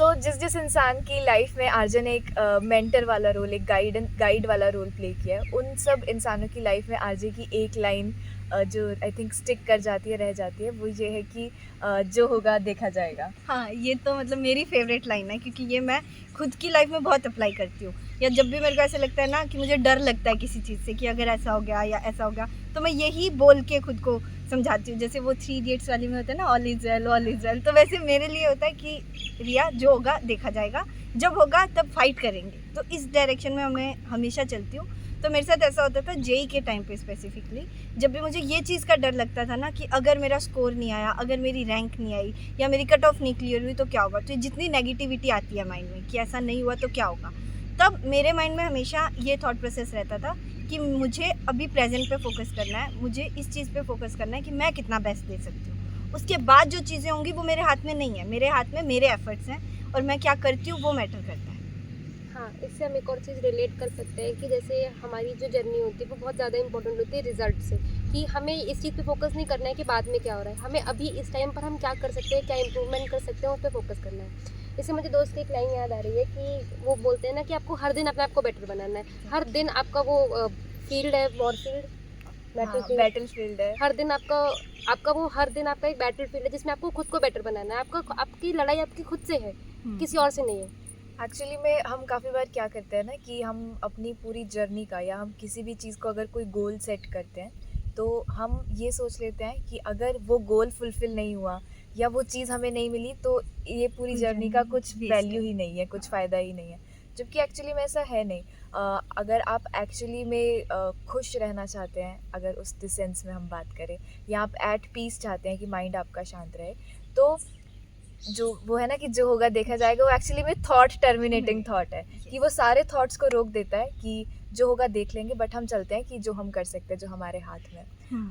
जिस जिस इंसान की लाइफ में आर्जन ने एक मेंटर वाला रोल, एक गाइड वाला रोल प्ले किया है, उन सब इंसानों की लाइफ में आरजे की एक लाइन जो आई थिंक स्टिक कर जाती है, रह जाती है, वो ये है कि जो होगा देखा जाएगा। हाँ, ये तो मतलब मेरी फेवरेट लाइन है, क्योंकि ये मैं खुद की लाइफ में बहुत अप्लाई करती हूँ। या जब भी मेरे को ऐसा लगता है ना कि मुझे डर लगता है किसी चीज़ से कि अगर ऐसा हो गया या ऐसा हो गया, तो मैं यही बोल के खुद को समझाती हूँ। जैसे वो 3 इडियट्स वाली में होता है ना, all is well, all is well. तो वैसे मेरे लिए होता है कि रिया, जो होगा देखा जाएगा, जब होगा तब फाइट करेंगे। तो इस डायरेक्शन में मैं हमेशा चलती हूँ। तो मेरे साथ ऐसा होता था जेईई के टाइम पे स्पेसिफिकली, जब भी मुझे ये चीज़ का डर लगता था ना कि अगर मेरा स्कोर नहीं आया, अगर मेरी रैंक नहीं आई या मेरी कट ऑफ नहीं क्लियर हुई तो क्या होगा। तो जितनी नेगेटिविटी आती है माइंड में कि ऐसा नहीं हुआ तो क्या होगा, तब मेरे माइंड में हमेशा ये थॉट प्रोसेस रहता था कि मुझे अभी प्रेजेंट पे फोकस करना है, मुझे इस चीज़ पे फोकस करना है कि मैं कितना बेस्ट दे सकती हूँ। उसके बाद जो चीज़ें होंगी वो मेरे हाथ में नहीं है, मेरे हाथ में मेरे एफर्ट्स हैं और मैं क्या करती हूँ वो मैटर करता है। हाँ, इससे हम एक और चीज़ रिलेट कर सकते हैं कि जैसे हमारी जो जर्नी होती है वो बहुत ज़्यादा इंपॉर्टेंट होती है रिजल्ट से, कि हमें इस चीज़ पे फोकस नहीं करना है कि बाद में क्या हो रहा है, हमें अभी इस टाइम पर हम क्या कर सकते हैं, क्या इंप्रूवमेंट कर सकते हैं, उस पर फोकस करना है। इससे मुझे दोस्त की एक लाइन याद आ रही है कि वो बोलते हैं ना कि आपको हर दिन अपने आप को बेटर बनाना है, हर दिन आपका वो फील्ड है, war field, battle field, battle field है। हर दिन आपका आपका वो हर दिन आपका एक बैटल फील्ड है जिसमें आपको खुद को बेटर बनाना है। आपका आपकी लड़ाई आपकी खुद से है, किसी और से नहीं है। एक्चुअली में हम काफ़ी बार क्या करते हैं ना कि हम अपनी पूरी जर्नी का, या हम किसी भी चीज़ को अगर कोई गोल सेट करते हैं, तो हम ये सोच लेते हैं कि अगर वो गोल फुलफ़िल नहीं हुआ या वो चीज़ हमें नहीं मिली, तो ये पूरी जर्नी का कुछ वैल्यू ही नहीं है, कुछ फ़ायदा ही नहीं है। जबकि एक्चुअली में ऐसा है नहीं। अगर आप एक्चुअली में खुश रहना चाहते हैं, अगर उस सेंस में हम बात करें, या आप एट पीस चाहते हैं कि माइंड आपका शांत रहे, तो जो वो है ना कि जो होगा देखा जाएगा, वो एक्चुअली में थॉट टर्मिनेटिंग थॉट है, कि वो सारे थॉट्स को रोक देता है कि जो होगा देख लेंगे, बट हम चलते हैं कि जो हम कर सकते हैं, जो हमारे हाथ में है।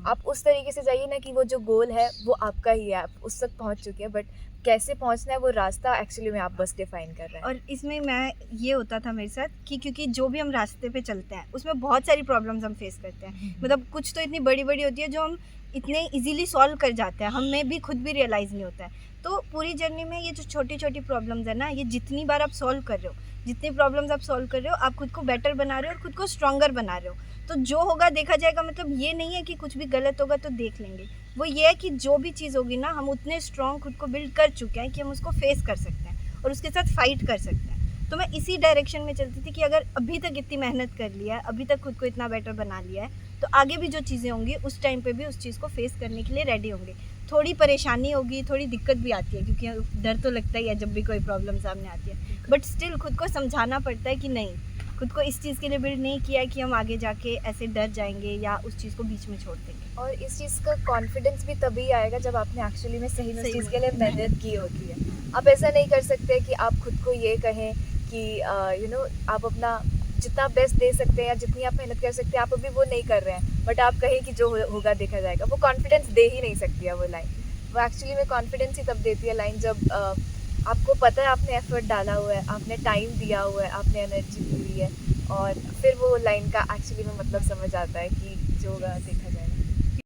आप उस तरीके से जाइए ना कि वो जो गोल है वो आपका ही है, आप उस तक पहुंच चुके हैं, बट कैसे पहुंचना है वो रास्ता एक्चुअली में आप बस डिफाइन कर रहे हैं। और इसमें मैं ये होता था मेरे साथ कि क्योंकि जो भी हम रास्ते पे चलते हैं उसमें बहुत सारी प्रॉब्लम्स हम फेस करते हैं। मतलब कुछ तो इतनी बड़ी बड़ी होती है जो हम इतने इजीली सॉल्व कर जाते हैं, हमें भी खुद भी रियलाइज़ नहीं होता है। तो पूरी जर्नी में ये जो छोटी छोटी प्रॉब्लम्स है ना, ये जितनी बार आप सॉल्व कर रहे हो, जितनी प्रॉब्लम्स आप सॉल्व कर रहे हो, आप खुद को बेटर बना रहे हो और खुद को स्ट्रॉन्गर बना रहे हो। तो जो होगा देखा जाएगा, मतलब ये नहीं है कि कुछ भी गलत होगा तो देख लेंगे। वो ये है कि जो भी चीज़ होगी ना, हम उतने स्ट्रॉन्ग खुद को बिल्ड कर चुके हैं कि हम उसको फेस कर सकते हैं और उसके साथ फाइट कर सकते हैं। तो मैं इसी डायरेक्शन में चलती थी कि अगर अभी तक इतनी मेहनत कर लिया है, अभी तक खुद को इतना बेटर बना लिया है, तो आगे भी जो चीज़ें होंगी उस टाइम पे भी उस चीज़ को फेस करने के लिए रेडी होंगे। थोड़ी परेशानी होगी, थोड़ी दिक्कत भी आती है, क्योंकि डर तो लगता ही है जब भी कोई प्रॉब्लम सामने आती है, बट स्टिल खुद को समझाना पड़ता है कि नहीं, खुद को इस चीज़ के लिए बिल्ड नहीं किया है कि हम आगे जाके ऐसे डर जाएंगे या उस चीज़ को बीच में छोड़ देंगे। और इस चीज़ का कॉन्फिडेंस भी तभी आएगा जब आपने एक्चुअली में सही में उस चीज़ के लिए मेहनत की होती है। आप ऐसा नहीं कर सकते कि आप खुद को ये कहें कि आप अपना जितना बेस्ट दे सकते हैं या जितनी आप मेहनत कर सकते हैं, आप अभी वो नहीं कर रहे हैं, बट आप कहें कि जो होगा देखा जाएगा। वो कॉन्फिडेंस दे ही नहीं सकती है वो लाइन। वो एक्चुअली में कॉन्फिडेंस ही तब देती है लाइन जब आपको पता है आपने एफर्ट डाला हुआ है, आपने टाइम दिया हुआ है, आपने एनर्जी दी है, और फिर वो लाइन का एक्चुअली में मतलब समझ आता है कि जो होगा देखा जाएगा।